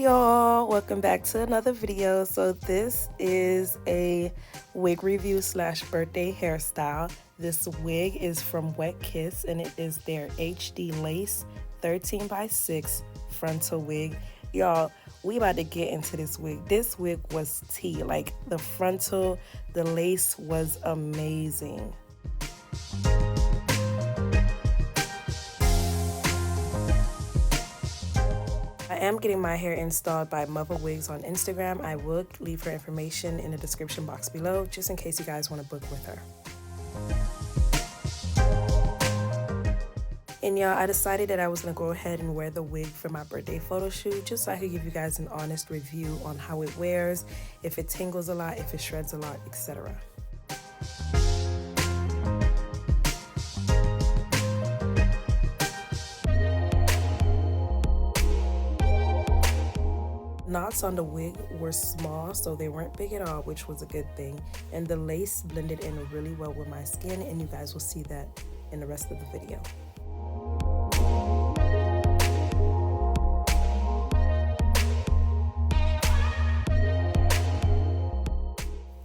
Y'all, welcome back to another video. So this is a wig review slash birthday hairstyle. This wig is from Wet Kiss and it is their HD lace 13x6 frontal wig. Y'all, we about to get into this wig. This wig was tea. Like the frontal, the lace was amazing. I am getting my hair installed by Mother Wigs on Instagram. I will leave her information in the description box below, just in case you guys want to book with her. And y'all, I decided that I was going to go ahead and wear the wig for my birthday photo shoot, just so I could give you guys an honest review on how it wears, if it tingles a lot, if it shreds a lot, etc. Knots on the wig were small, so they weren't big at all, which was a good thing. And the lace blended in really well with my skin, and you guys will see that in the rest of the video.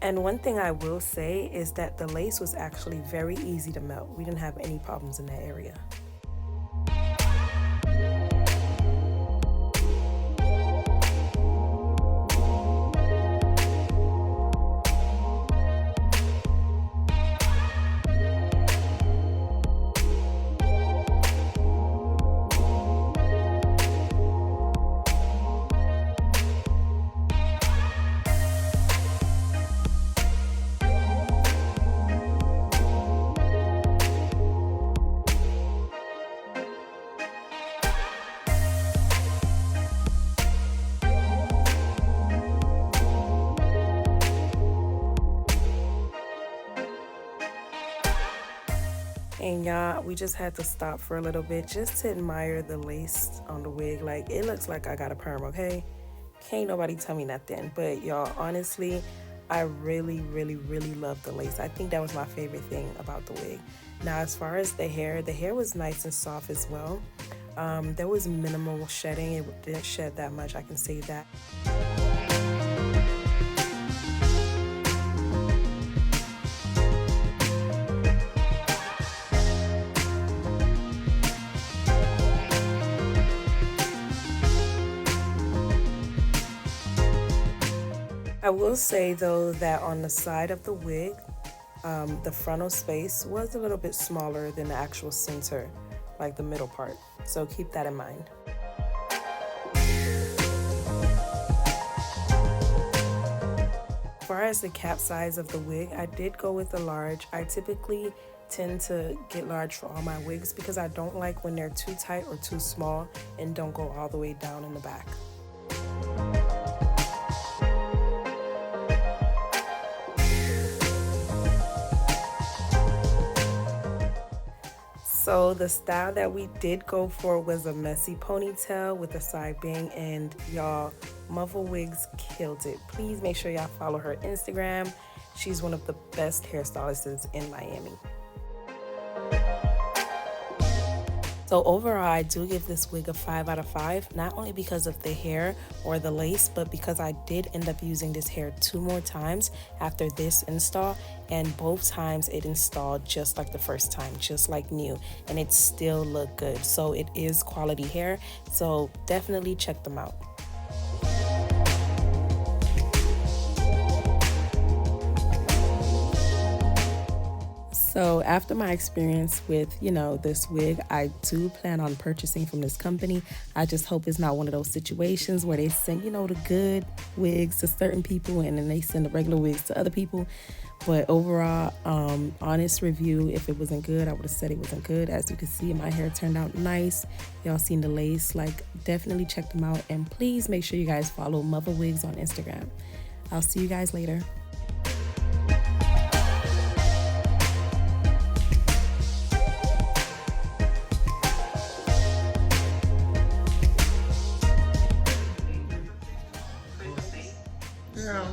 And one thing I will say is that the lace was actually very easy to melt. We didn't have any problems in that area. And y'all, we just had to stop for a little bit just to admire the lace on the wig. Like, it looks like I got a perm, okay? Can't nobody tell me nothing. But y'all, honestly, I really love the lace. I think that was my favorite thing about the wig. Now, as far as the hair was nice and soft as well. There was minimal shedding. It didn't shed that much, I can say that. I will say though that on the side of the wig, the frontal space was a little bit smaller than the actual center, like the middle part. So keep that in mind. As far as the cap size of the wig, I did go with a large. I typically tend to get large for all my wigs because I don't like when they're too tight or too small and don't go all the way down in the back. So the style that we did go for was a messy ponytail with a side bang, and y'all, Mother Wigs killed it. Please make sure y'all follow her Instagram. She's one of the best hairstylists in Miami. So overall, I do give this wig a 5 out of 5, not only because of the hair or the lace, but because I did end up using this hair 2 more times after this install, and both times it installed just like the first time, just like new, and it still looked good. So it is quality hair, so definitely check them out. So after my experience with, this wig, I do plan on purchasing from this company. I just hope it's not one of those situations where they send, the good wigs to certain people and then they send the regular wigs to other people. But overall, honest review, if it wasn't good, I would have said it wasn't good. As you can see, my hair turned out nice. Y'all seen the lace, definitely check them out. And please make sure you guys follow Mother Wigs on Instagram. I'll see you guys later. Girl.